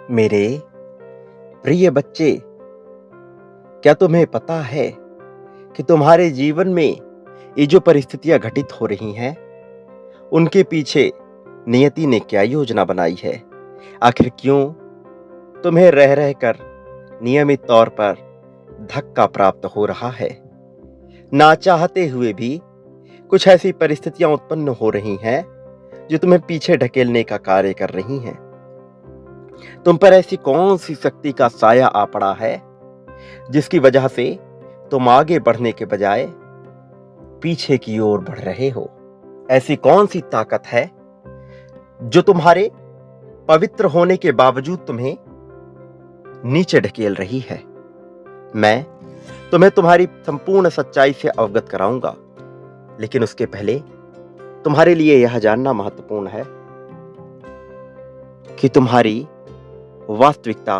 मेरे प्रिय बच्चे, क्या तुम्हें पता है कि तुम्हारे जीवन में ये जो परिस्थितियां घटित हो रही हैं, उनके पीछे नियति ने क्या योजना बनाई है? आखिर क्यों तुम्हें रह रहकर नियमित तौर पर धक्का प्राप्त हो रहा है? ना चाहते हुए भी कुछ ऐसी परिस्थितियां उत्पन्न हो रही हैं जो तुम्हें पीछे ढकेलने का कार्य कर रही हैं। तुम पर ऐसी कौन सी शक्ति का साया आ पड़ा है जिसकी वजह से तुम आगे बढ़ने के बजाय पीछे की ओर बढ़ रहे हो? ऐसी कौन सी ताकत है जो तुम्हारे पवित्र होने के बावजूद तुम्हें नीचे ढकेल रही है? मैं तुम्हें तुम्हारी संपूर्ण सच्चाई से अवगत कराऊंगा, लेकिन उसके पहले तुम्हारे लिए यह जानना महत्वपूर्ण है कि तुम्हारी वास्तविकता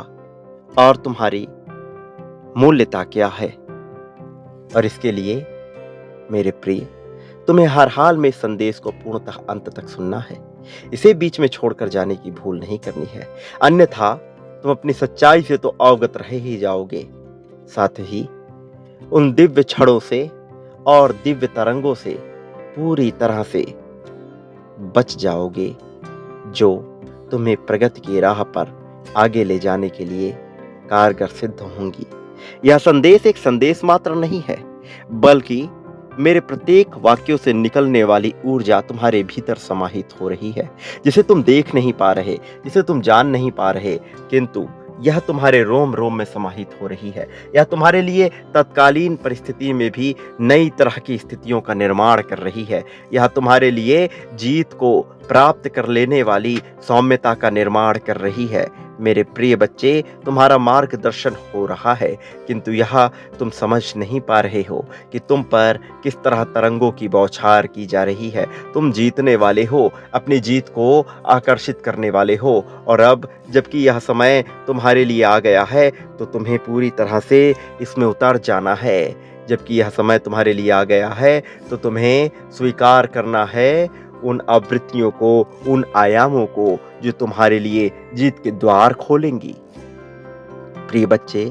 और तुम्हारी मूल्यता क्या है। और इसके लिए मेरे प्रिय, तुम्हें हर हाल में इस संदेश को पूर्णतः अंत तक सुनना है। इसे बीच में छोड़कर जाने की भूल नहीं करनी है, अन्यथा तुम अपनी सच्चाई से तो अवगत रह ही जाओगे, साथ ही उन दिव्य क्षणों से और दिव्य तरंगों से पूरी तरह से बच जाओगे जो तुम्हें प्रगति की राह पर आगे ले जाने के लिए कारगर सिद्ध होंगी। यह संदेश एक संदेश मात्र नहीं है, बल्कि मेरे प्रत्येक वाक्यों से निकलने वाली ऊर्जा तुम्हारे भीतर समाहित हो रही है, जिसे तुम देख नहीं पा रहे, जिसे तुम जान नहीं पा रहे, किंतु यह तुम्हारे रोम रोम में समाहित हो रही है। यह तुम्हारे लिए तत्कालीन परिस्थिति में भी नई तरह की स्थितियों का निर्माण कर रही है। यह तुम्हारे लिए जीत को प्राप्त कर लेने वाली सौम्यता का निर्माण कर रही है। मेरे प्रिय बच्चे, तुम्हारा मार्गदर्शन हो रहा है, किंतु यह तुम समझ नहीं पा रहे हो कि तुम पर किस तरह तरंगों की बौछार की जा रही है। तुम जीतने वाले हो, अपनी जीत को आकर्षित करने वाले हो, और अब जबकि यह समय तुम्हारे लिए आ गया है तो तुम्हें पूरी तरह से इसमें उतर जाना है। जबकि यह समय तुम्हारे लिए आ गया है तो तुम्हें स्वीकार करना है उन आवृत्तियों को, उन आयामों को जो तुम्हारे लिए जीत के द्वार खोलेंगी। प्रिय बच्चे,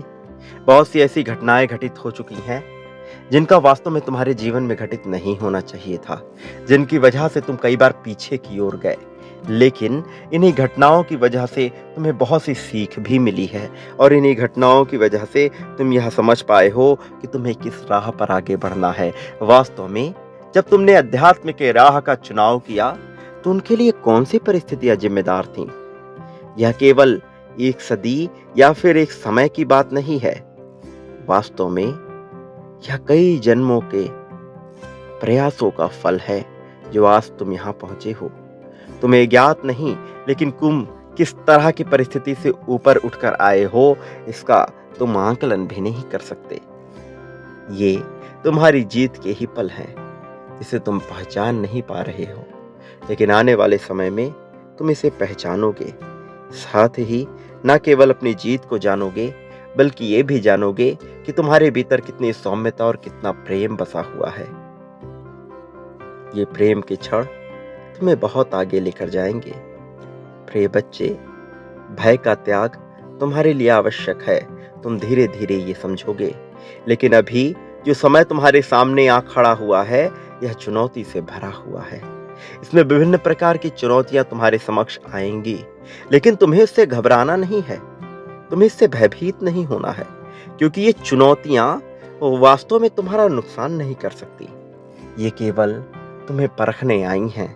बहुत सी ऐसी घटनाएं घटित हो चुकी हैं जिनका वास्तव में तुम्हारे जीवन में घटित नहीं होना चाहिए था, जिनकी वजह से तुम कई बार पीछे की ओर गए, लेकिन इन्हीं घटनाओं की वजह से तुम्हें बहुत सी सीख भी मिली है, और इन्हीं घटनाओं की वजह से तुम यह समझ पाए हो कि तुम्हें किस राह पर आगे बढ़ना है। वास्तव में जब तुमने अध्यात्म के राह का चुनाव किया तो उनके लिए कौन सी परिस्थितियां जिम्मेदार थीं? यह केवल एक सदी या फिर एक समय की बात नहीं है। वास्तव में यह कई जन्मों के प्रयासों का फल है जो आज तुम यहाँ पहुंचे हो। तुम्हें ज्ञात नहीं, लेकिन तुम किस तरह की परिस्थिति से ऊपर उठकर आए हो इसका तुम आकलन भी नहीं कर सकते। ये तुम्हारी जीत के ही पल हैं जिसे तुम पहचान नहीं पा रहे हो, लेकिन आने वाले समय में तुम इसे पहचानोगे। साथ ही न केवल अपनी जीत को जानोगे, बल्कि ये भी जानोगे कि तुम्हारे भीतर कितनी सौम्यता और कितना प्रेम बसा हुआ है। ये प्रेम के क्षण तुम्हें बहुत आगे लेकर जाएंगे। प्रिय बच्चे, भय का त्याग तुम्हारे लिए आवश्यक है, तुम धीरे धीरे ये समझोगे, लेकिन अभी जो समय तुम्हारे सामने आ खड़ा हुआ है यह चुनौती से भरा हुआ है। इसमें विभिन्न प्रकार की चुनौतियां तुम्हारे समक्ष आएंगी, लेकिन तुम्हें इससे घबराना नहीं है, तुम्हें इससे भयभीत नहीं होना है, क्योंकि ये चुनौतियां वास्तव में तुम्हारा नुकसान नहीं कर सकती। ये केवल तुम्हें परखने आई हैं,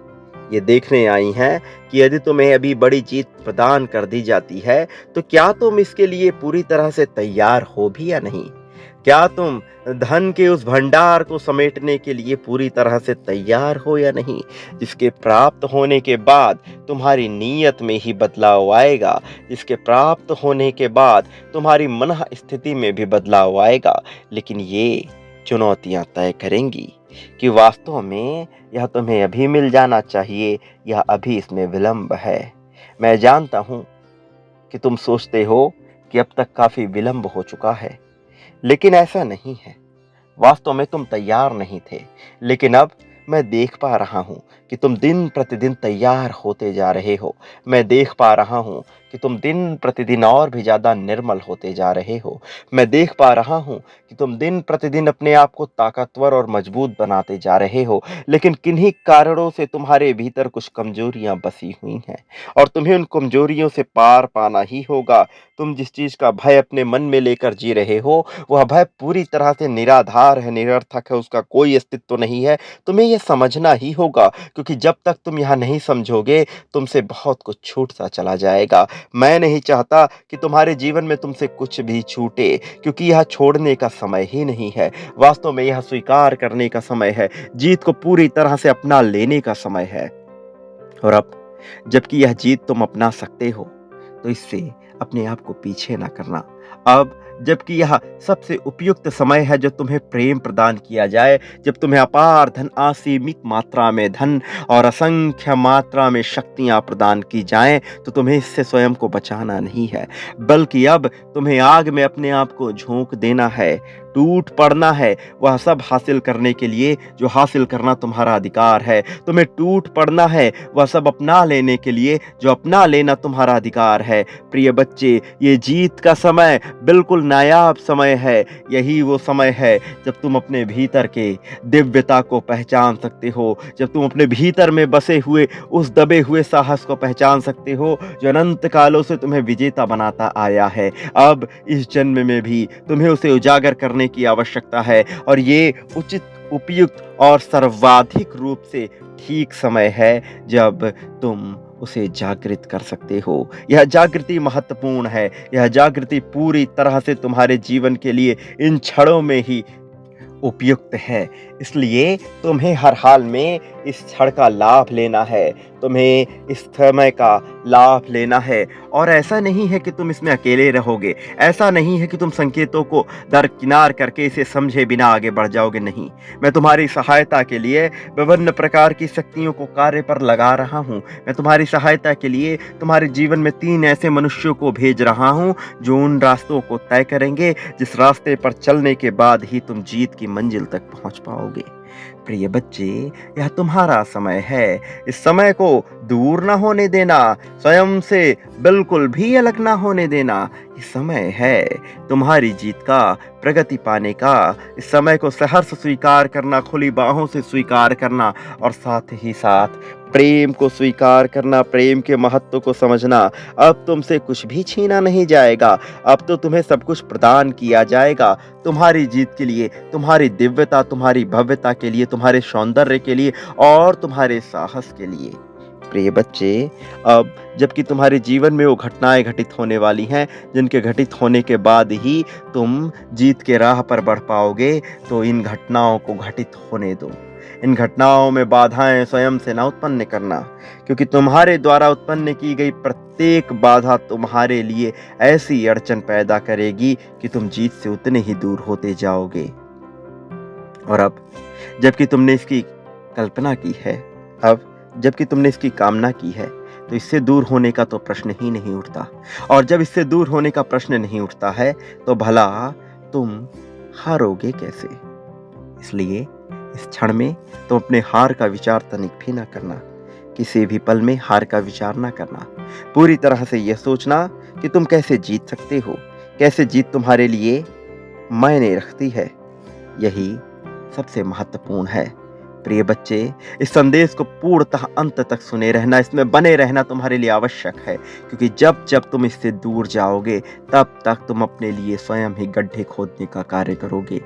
ये देखने आई हैं कि यदि तुम्हें अभी बड़ी जीत प्रदान कर दी जाती है तो क्या तुम इसके लिए पूरी तरह से तैयार हो भी या नहीं। क्या तुम धन के उस भंडार को समेटने के लिए पूरी तरह से तैयार हो या नहीं, जिसके प्राप्त होने के बाद तुम्हारी नीयत में ही बदलाव आएगा, जिसके प्राप्त होने के बाद तुम्हारी मन स्थिति में भी बदलाव आएगा। लेकिन ये चुनौतियां तय करेंगी कि वास्तव में यह तुम्हें अभी मिल जाना चाहिए या अभी इसमें विलंब है। मैं जानता हूं कि तुम सोचते हो कि अब तक काफी विलंब हो चुका है, लेकिन ऐसा नहीं है। वास्तव में तुम तैयार नहीं थे, लेकिन अब मैं देख पा रहा हूं कि तुम दिन प्रतिदिन तैयार होते जा रहे हो। मैं देख पा रहा हूं कि तुम दिन प्रतिदिन और भी ज़्यादा निर्मल होते जा रहे हो। मैं देख पा रहा हूँ कि तुम दिन प्रतिदिन अपने आप को ताकतवर और मजबूत बनाते जा रहे हो, लेकिन किन्हीं कारणों से तुम्हारे भीतर कुछ कमज़ोरियाँ बसी हुई हैं और तुम्हें उन कमज़ोरियों से पार पाना ही होगा। तुम जिस चीज़ का भय अपने मन में लेकर जी रहे हो, वह भय पूरी तरह से निराधार है, निरर्थक है, उसका कोई अस्तित्व नहीं है। तुम्हें यह समझना ही होगा, क्योंकि जब तक तुम यह नहीं समझोगे, तुमसे बहुत कुछ छूटता चला जाएगा। मैं नहीं चाहता कि तुम्हारे जीवन में तुमसे कुछ भी छूटे, क्योंकि यह छोड़ने का समय ही नहीं है। वास्तव में यह स्वीकार करने का समय है, जीत को पूरी तरह से अपना लेने का समय है। और अब जबकि यह जीत तुम अपना सकते हो, तो इससे अपने आप को पीछे ना करना। अब जबकि यह सबसे उपयुक्त समय है जो तुम्हें प्रेम प्रदान किया जाए, जब तुम्हें अपार धन, असीमित मात्रा में धन और असंख्य मात्रा में शक्तियां प्रदान की जाएं, तो तुम्हें इससे स्वयं को बचाना नहीं है, बल्कि अब तुम्हें आग में अपने आप को झोंक देना है, टूट पड़ना है, वह सब हासिल करने के लिए जो हासिल करना तुम्हारा अधिकार है। तुम्हें टूट पड़ना है वह सब अपना लेने के लिए जो अपना लेना तुम्हारा अधिकार है। प्रिय बच्चे, ये जीत का समय बिल्कुल नायाब समय है। यही वो समय है जब तुम अपने भीतर के दिव्यता को पहचान सकते हो, जब तुम अपने भीतर में बसे हुए उस दबे हुए साहस को पहचान सकते हो जो अनंत कालों से तुम्हें विजेता बनाता आया है। अब इस जन्म में भी तुम्हें उसे उजागर करने की आवश्यकता है, और ये उचित, उपयुक्त और सर्वाधिक रूप से ठीक समय है जब तुम उसे जागृत कर सकते हो। यह जागृति महत्वपूर्ण है। यह जागृति पूरी तरह से तुम्हारे जीवन के लिए इन क्षणों में ही उपयुक्त है। इसलिए तुम्हें हर हाल में इस क्षण का लाभ लेना है, तुम्हें इस समय का लाभ लेना है। और ऐसा नहीं है कि तुम इसमें अकेले रहोगे, ऐसा नहीं है कि तुम संकेतों को दरकिनार करके इसे समझे बिना आगे बढ़ जाओगे। नहीं, मैं तुम्हारी सहायता के लिए विभिन्न प्रकार की शक्तियों को कार्य पर लगा रहा हूँ। मैं तुम्हारी सहायता के लिए तुम्हारे जीवन में 3 ऐसे मनुष्यों को भेज रहा हूँ जो उन रास्तों को तय करेंगे जिस रास्ते पर चलने के बाद ही तुम जीत की मंजिल तक पहुंच पाओगे। प्रिय बच्चे, यह तुम्हारा समय है। इस समय को दूर ना होने देना, स्वयं से बिल्कुल भी अलग ना होने देना। इस समय है तुम्हारी जीत का, प्रगति पाने का। इस समय को सहर्ष स्वीकार करना, खुली बाहों से स्वीकार करना, और साथ ही साथ प्रेम को स्वीकार करना, प्रेम के महत्व को समझना। अब तुमसे कुछ भी छीना नहीं जाएगा, अब तो तुम्हें सब कुछ प्रदान किया जाएगा तुम्हारी जीत के लिए, तुम्हारी दिव्यता, तुम्हारी भव्यता के लिए, तुम्हारे सौंदर्य के लिए और तुम्हारे साहस के लिए। प्रिय बच्चे, अब जबकि तुम्हारे जीवन में वो घटनाएं घटित होने वाली हैं जिनके घटित होने के बाद ही तुम जीत के राह पर बढ़ पाओगे, तो इन घटनाओं को घटित होने दो। इन घटनाओं में बाधाएं स्वयं से ना उत्पन्न करना, क्योंकि तुम्हारे द्वारा उत्पन्न की गई प्रत्येक बाधा तुम्हारे लिए ऐसी अड़चन पैदा करेगी कि तुम जीत से उतने ही दूर होते जाओगे। और अब जबकि तुमने इसकी कल्पना की है, अब जबकि तुमने इसकी कामना की है, तो इससे दूर होने का तो प्रश्न ही नहीं उठता। और जब इससे दूर होने का प्रश्न नहीं उठता है, तो भला तुम हारोगे कैसे? इसलिए इस क्षण में तुम अपने हार का विचार तनिक भी ना करना, किसी भी पल में हार का विचार ना करना। पूरी तरह से यह सोचना कि तुम कैसे जीत सकते हो, कैसे जीत तुम्हारे लिए मायने रखती है। यही सबसे महत्वपूर्ण है। प्रिय बच्चे, इस संदेश को पूर्णतः अंत तक सुने रहना, इसमें बने रहना तुम्हारे लिए आवश्यक है, क्योंकि जब जब तुम इससे दूर जाओगे, तब तक तुम अपने लिए स्वयं ही गड्ढे खोदने का कार्य करोगे।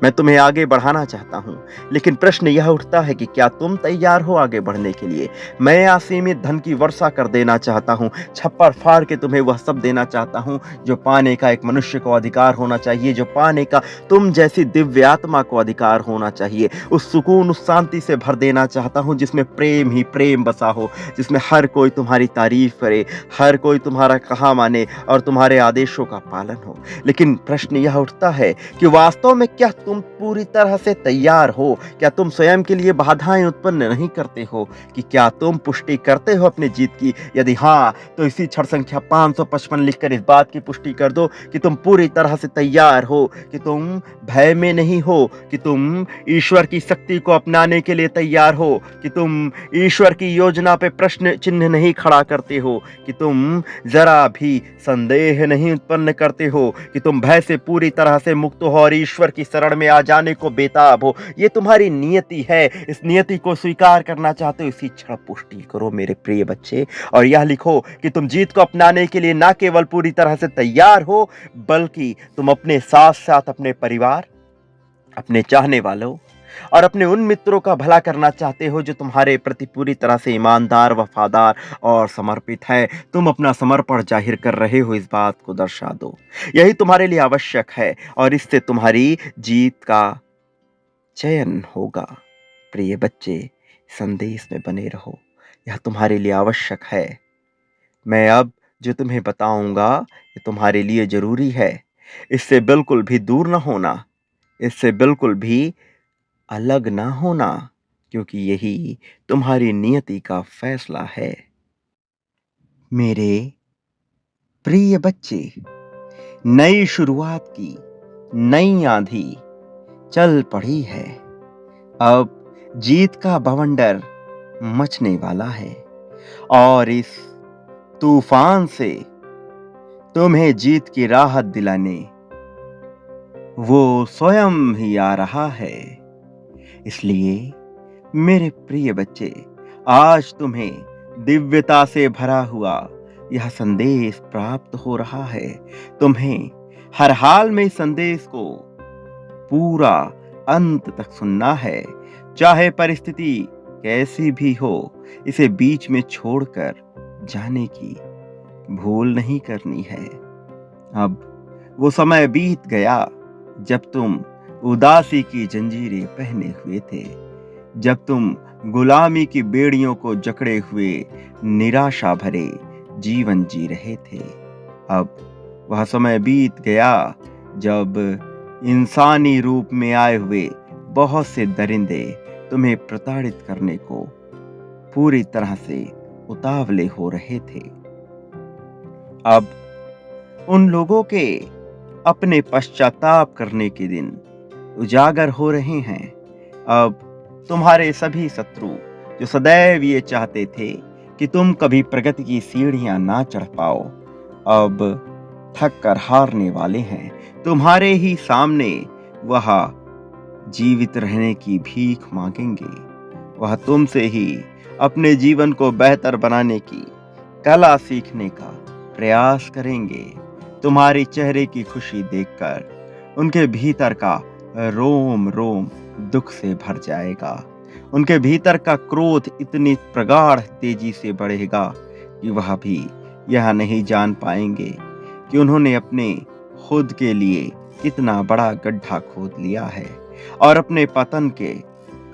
मैं तुम्हें आगे बढ़ाना चाहता हूं, लेकिन प्रश्न यह उठता है कि क्या तुम तैयार हो आगे बढ़ने के लिए? मैं असीमित धन की वर्षा कर देना चाहता हूं, छप्पर फाड़ के तुम्हें वह सब देना चाहता हूं जो पाने का एक मनुष्य को अधिकार होना चाहिए, जो पाने का तुम जैसी दिव्य आत्मा को अधिकार होना चाहिए। उस सुकून, उस शांति से भर देना चाहता हूं जिसमें प्रेम ही प्रेम बसा हो, जिसमें हर कोई तुम्हारी तारीफ करे, हर कोई तुम्हारा कहा माने और तुम्हारे आदेशों का पालन हो। लेकिन प्रश्न यह उठता है कि वास्तव में क्या क्या तुम पूरी तरह से तैयार हो? क्या तुम स्वयं के लिए बाधाएं उत्पन्न नहीं करते हो? कि क्या तुम पुष्टि करते हो अपनी जीत की? यदि हाँ, तो इसी क्षण संख्या 555 लिखकर इस बात की पुष्टि कर दो कि तुम पूरी तरह से तैयार हो, कि तुम भय में नहीं हो, कि तुम ईश्वर की शक्ति को अपनाने के लिए तैयार हो, कि तुम ईश्वर की योजना पे प्रश्न चिन्ह नहीं खड़ा करते हो, कि तुम जरा भी संदेह नहीं उत्पन्न करते हो, कि तुम भय से पूरी तरह से मुक्त हो और ईश्वर की शरण में आ जाने को बेताब हो। ये तुम्हारी नियति है। इस नियति को स्वीकार करना चाहते हो, इसी क्षण पुष्टि करो मेरे प्रिय बच्चे, और यह लिखो कि तुम जीत को अपनाने के लिए ना केवल पूरी तरह से तैयार हो, बल्कि तुम अपने साथ साथ अपने परिवार, अपने चाहने वालों और अपने उन मित्रों का भला करना चाहते हो जो तुम्हारे प्रति पूरी तरह से ईमानदार, वफादार और समर्पित है। तुम अपना समर्पण जाहिर कर रहे हो, इस बात को दर्शा दो। यही तुम्हारे लिए आवश्यक है और इससे तुम्हारी जीत का चयन होगा। प्रिय बच्चे, संदेश में बने रहो, यह तुम्हारे लिए आवश्यक है। मैं अब जो तुम्हें बताऊंगा ये तुम्हारे लिए जरूरी है। इससे बिल्कुल भी दूर ना होना, इससे बिल्कुल भी अलग ना होना, क्योंकि यही तुम्हारी नियति का फैसला है। मेरे प्रिय बच्चे, नई शुरुआत की नई आंधी चल पड़ी है। अब जीत का बवंडर मचने वाला है और इस तूफान से तुम्हें जीत की राहत दिलाने वो स्वयं ही आ रहा है। इसलिए मेरे प्रिय बच्चे, आज तुम्हें दिव्यता से भरा हुआ यह संदेश प्राप्त हो रहा है। तुम्हें हर हाल में इस संदेश को पूरा अंत तक सुनना है, चाहे परिस्थिति कैसी भी हो। इसे बीच में छोड़कर जाने की भूल नहीं करनी है। अब वो समय बीत गया जब तुम उदासी की जंजीरें पहने हुए थे, जब तुम गुलामी की बेड़ियों को जकड़े हुए निराशा भरे जीवन जी रहे थे। अब वह समय बीत गया जब इंसानी रूप में आए हुए बहुत से दरिंदे तुम्हें प्रताड़ित करने को पूरी तरह से उतावले हो रहे थे। अब उन लोगों के अपने पश्चाताप करने के दिन उजागर हो रहे हैं। अब तुम्हारे सभी शत्रु जो सदैव ये चाहते थे कि तुम कभी प्रगति की सीढ़ियां ना चढ़ पाओ, अब थक कर हारने वाले हैं। तुम्हारे ही सामने वह जीवित रहने की भीख मांगेंगे। वह तुमसे ही अपने जीवन को बेहतर बनाने की कला सीखने का प्रयास करेंगे। तुम्हारे चेहरे की खुशी देखकर उनके भीतर का रोम रोम दुख से भर जाएगा। उनके भीतर का क्रोध इतनी प्रगाढ़ तेजी से बढ़ेगा कि वह भी यह नहीं जान पाएंगे कि उन्होंने अपने खुद के लिए कितना बड़ा गड्ढा खोद लिया है और अपने पतन के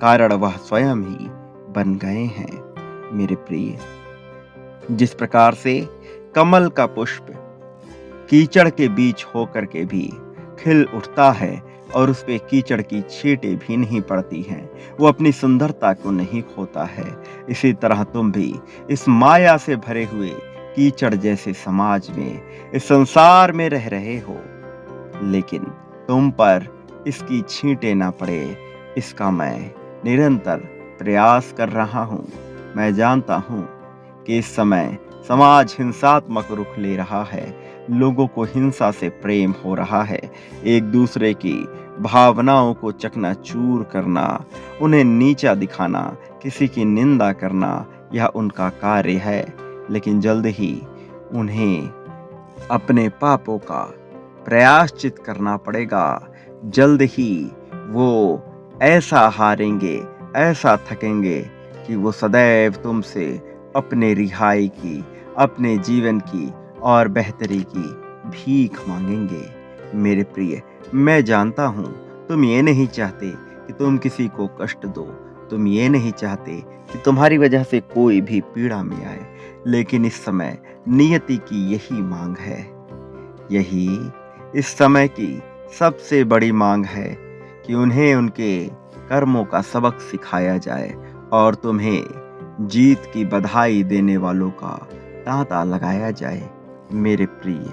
कारण वह स्वयं ही बन गए हैं। मेरे प्रिय, जिस प्रकार से कमल का पुष्प कीचड़ के बीच होकर के भी खिल उठता है और उस पे कीचड़ की छींटें भी नहीं पड़ती हैं, वो अपनी सुंदरता को नहीं खोता है, इसी तरह तुम भी इस माया से भरे हुए कीचड़ जैसे समाज में, इस संसार में रह रहे हो, लेकिन तुम पर इसकी छींटें ना पड़े, इसका मैं निरंतर प्रयास कर रहा हूँ। मैं जानता हूँ कि इस समय समाज हिंसात्मक रुख ले रहा है, लोगों को हिंसा से प्रेम हो रहा है, एक दूसरे की भावनाओं को चकनाचूर करना, उन्हें नीचा दिखाना, किसी की निंदा करना, यह उनका कार्य है। लेकिन जल्द ही उन्हें अपने पापों का प्रायश्चित करना पड़ेगा। जल्द ही वो ऐसा हारेंगे, ऐसा थकेंगे कि वो सदैव तुमसे अपने रिहाई की, अपने जीवन की और बेहतरी की भीख मांगेंगे। मेरे प्रिय, मैं जानता हूँ तुम ये नहीं चाहते कि तुम किसी को कष्ट दो, तुम ये नहीं चाहते कि तुम्हारी वजह से कोई भी पीड़ा में आए, लेकिन इस समय नियति की यही मांग है, यही इस समय की सबसे बड़ी मांग है कि उन्हें उनके कर्मों का सबक सिखाया जाए और तुम्हें जीत की बधाई देने वालों का तांता लगाया जाए। मेरे प्रिय,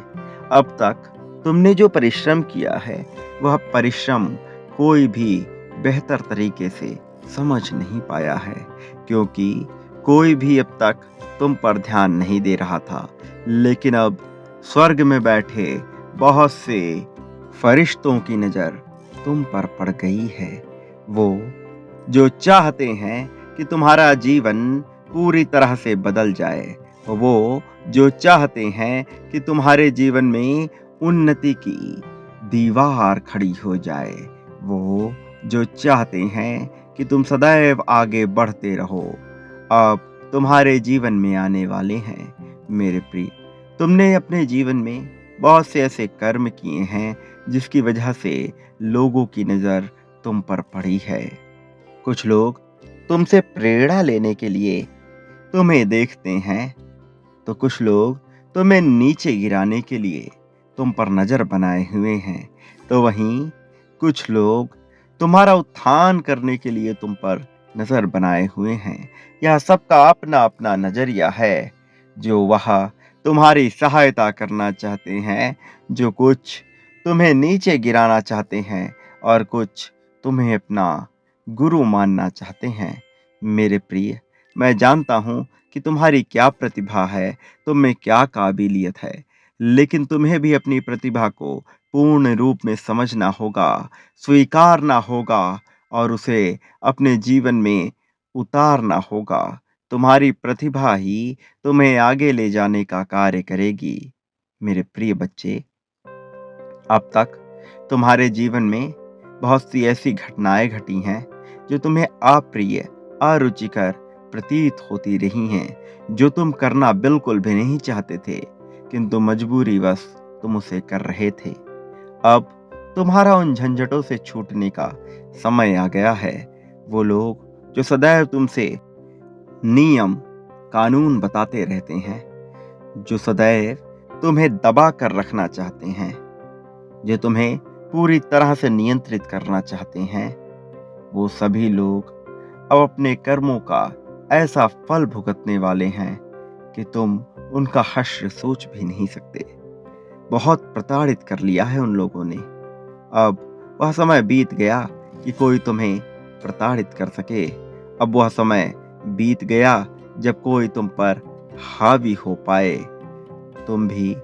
अब तक तुमने जो परिश्रम किया है, वह परिश्रम कोई भी बेहतर तरीके से समझ नहीं पाया है, क्योंकि कोई भी अब तक तुम पर ध्यान नहीं दे रहा था। लेकिन अब स्वर्ग में बैठे बहुत से फरिश्तों की नज़र तुम पर पड़ गई है। वो जो चाहते हैं कि तुम्हारा जीवन पूरी तरह से बदल जाए, वो जो चाहते हैं कि तुम्हारे जीवन में उन्नति की दीवार खड़ी हो जाए, वो जो चाहते हैं कि तुम सदैव आगे बढ़ते रहो, अब तुम्हारे जीवन में आने वाले हैं। मेरे प्रिय, तुमने अपने जीवन में बहुत से ऐसे कर्म किए हैं जिसकी वजह से लोगों की नज़र तुम पर पड़ी है। कुछ लोग तुमसे प्रेरणा लेने के लिए तुम्हें देखते हैं, तो कुछ लोग तुम्हें नीचे गिराने के लिए तुम पर नज़र बनाए हुए हैं। तो वहीं कुछ लोग तुम्हारा उत्थान करने के लिए तुम पर नज़र बनाए हुए हैं। यह सबका अपना अपना नज़रिया है। जो वह तुम्हारी सहायता करना चाहते हैं, जो कुछ तुम्हें नीचे गिराना चाहते हैं और कुछ तुम्हें अपना गुरु मानना चाहते हैं। मेरे प्रिय, मैं जानता हूँ कि तुम्हारी क्या प्रतिभा है, तुम में क्या काबिलियत है, लेकिन तुम्हें भी अपनी प्रतिभा को पूर्ण रूप में समझना होगा, स्वीकारना होगा और उसे अपने जीवन में उतारना होगा। तुम्हारी प्रतिभा ही तुम्हें आगे ले जाने का कार्य करेगी। मेरे प्रिय बच्चे, अब तक तुम्हारे जीवन में बहुत सी ऐसी घटनाएं घटी हैं जो तुम्हें अप्रिय, अरुचिकर प्रतीत होती रही हैं, जो तुम करना बिल्कुल भी नहीं चाहते थे, किंतु मजबूरीवश तुम उसे कर रहे थे। अब तुम्हारा उन झंझटों से छूटने का समय आ गया है। वो लोग जो सदैव तुमसे नियम, कानून बताते रहते हैं, जो सदैव तुम्हें दबा कर रखना चाहते हैं, जो तुम्हें पूरी तरह से नियंत्रित करना चाहते हैं, वो सभी लोग अब अपने कर्मों का ऐसा फल भुगतने वाले हैं कि तुम उनका हश्र सोच भी नहीं सकते। बहुत प्रताड़ित कर लिया है उन लोगों ने। अब वह समय बीत गया कि कोई तुम्हें प्रताड़ित कर सके। अब वह समय बीत गया जब कोई तुम पर हावी हो पाए। तुम भी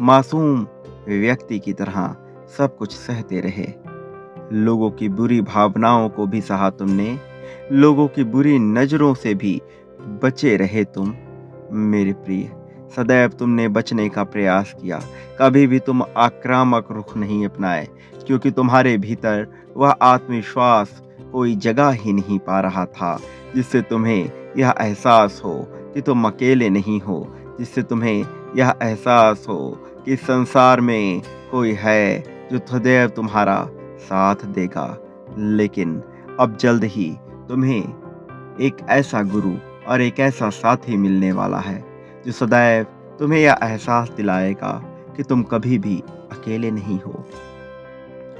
मासूम व्यक्ति की तरह सब कुछ सहते रहे। लोगों की बुरी भावनाओं को भी सहा तुमने, लोगों की बुरी नजरों से भी बचे रहे तुम। मेरे प्रिय, सदैव तुमने बचने का प्रयास किया, कभी भी तुम आक्रामक रुख नहीं अपनाए, क्योंकि तुम्हारे भीतर वह आत्मविश्वास कोई जगह ही नहीं पा रहा था, जिससे तुम्हें यह एहसास हो कि तुम अकेले नहीं हो, जिससे तुम्हें यह एहसास हो कि संसार में कोई है जो सदैव तुम्हारा साथ देगा। लेकिन अब जल्द ही तुम्हें एक ऐसा गुरु और एक ऐसा साथी मिलने वाला है जो सदैव तुम्हें यह एहसास दिलाएगा कि तुम कभी भी अकेले नहीं हो।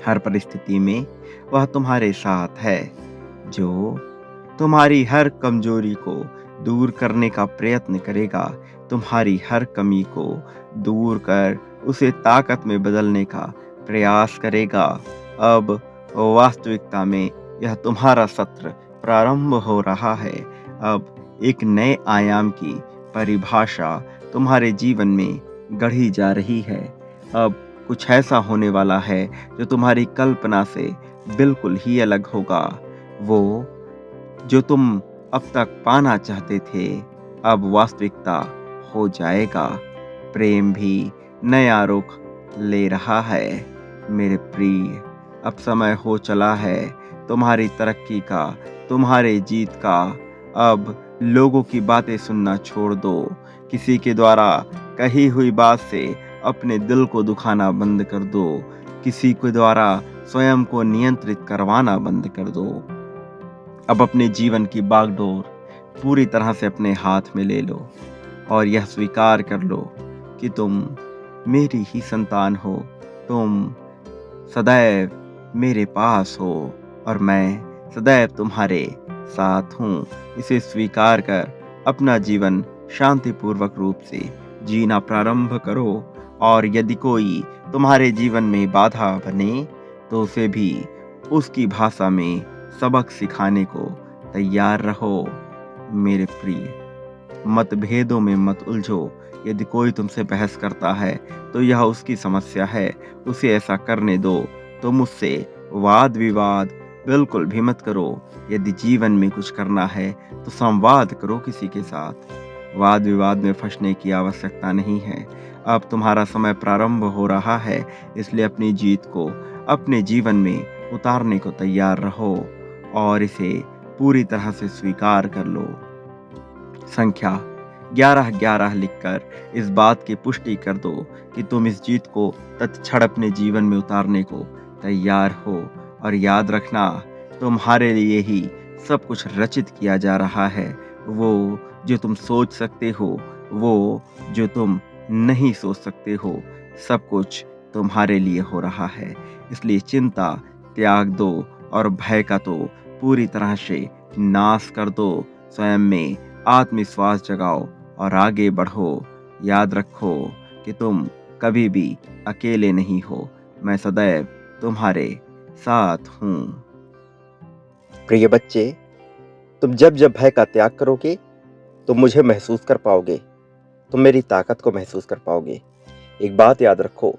हर परिस्थिति में वह तुम्हारे साथ है, जो तुम्हारी हर कमजोरी को दूर करने का प्रयत्न करेगा, तुम्हारी हर कमी को दूर कर उसे ताकत में बदलने का प्रयास करेगा। अब वास्तविकता में यह तुम्हारा सत्र प्रारंभ हो रहा है। अब एक नए आयाम की परिभाषा तुम्हारे जीवन में गढ़ी जा रही है। अब कुछ ऐसा होने वाला है जो तुम्हारी कल्पना से बिल्कुल ही अलग होगा। वो जो तुम अब तक पाना चाहते थे, अब वास्तविकता हो जाएगा। प्रेम भी नया रुख ले रहा है। मेरे प्रिय, अब समय हो चला है तुम्हारी तरक्की का, तुम्हारे जीत का। अब लोगों की बातें सुनना छोड़ दो। किसी के द्वारा कही हुई बात से अपने दिल को दुखाना बंद कर दो। किसी के द्वारा स्वयं को नियंत्रित करवाना बंद कर दो। अब अपने जीवन की बागडोर पूरी तरह से अपने हाथ में ले लो और यह स्वीकार कर लो कि तुम मेरी ही संतान हो। तुम सदैव मेरे पास हो और मैं सदैव तुम्हारे साथ हूँ। इसे स्वीकार कर अपना जीवन शांतिपूर्वक रूप से जीना प्रारंभ करो और यदि कोई तुम्हारे जीवन में बाधा बने तो उसे भी उसकी भाषा में सबक सिखाने को तैयार रहो। मेरे प्रिय, मतभेदों में मत उलझो। यदि कोई तुमसे बहस करता है तो यह उसकी समस्या है, उसे ऐसा करने दो। तुम उससे वाद विवाद बिल्कुल भी मत करो। यदि जीवन में कुछ करना है तो संवाद करो किसी के साथ। वाद विवाद में फंसने की आवश्यकता नहीं है। अब तुम्हारा समय प्रारंभ हो रहा है, इसलिए अपनी जीत को अपने जीवन में उतारने को तैयार रहो और इसे पूरी तरह से स्वीकार कर लो। संख्या 11-11 लिखकर इस बात की पुष्टि कर दो कि तुम इस जीत को तत्क्षण अपने जीवन में उतारने को तैयार हो। और याद रखना, तुम्हारे लिए ही सब कुछ रचित किया जा रहा है। वो जो तुम सोच सकते हो, वो जो तुम नहीं सोच सकते हो, सब कुछ तुम्हारे लिए हो रहा है। इसलिए चिंता त्याग दो और भय का तो पूरी तरह से नाश कर दो। स्वयं में आत्मविश्वास जगाओ और आगे बढ़ो। याद रखो कि तुम कभी भी अकेले नहीं हो। मैं सदैव तुम्हारे साथ हूँ। प्रिय बच्चे, तुम जब जब भय का त्याग करोगे तुम मुझे महसूस कर पाओगे। तुम मेरी ताकत को महसूस कर पाओगे। एक बात याद रखो,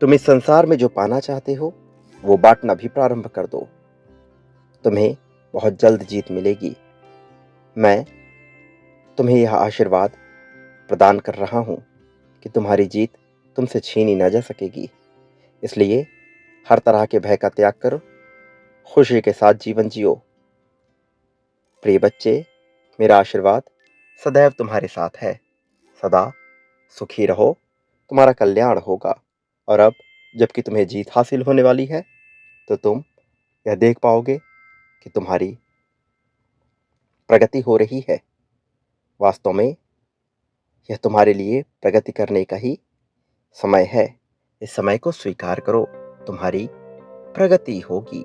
तुम इस संसार में जो पाना चाहते हो वो बांटना भी प्रारंभ कर दो। तुम्हें बहुत जल्द जीत मिलेगी। मैं तुम्हें यह आशीर्वाद प्रदान कर रहा हूं कि तुम्हारी जीत तुमसे छीनी न जा सकेगी। इसलिए हर तरह के भय का त्याग करो, खुशी के साथ जीवन जियो। प्रिय बच्चे, मेरा आशीर्वाद सदैव तुम्हारे साथ है। सदा सुखी रहो, तुम्हारा कल्याण होगा। और अब जबकि तुम्हें जीत हासिल होने वाली है तो तुम यह देख पाओगे कि तुम्हारी प्रगति हो रही है। वास्तव में यह तुम्हारे लिए प्रगति करने का ही समय है। इस समय को स्वीकार करो, तुम्हारी प्रगति होगी।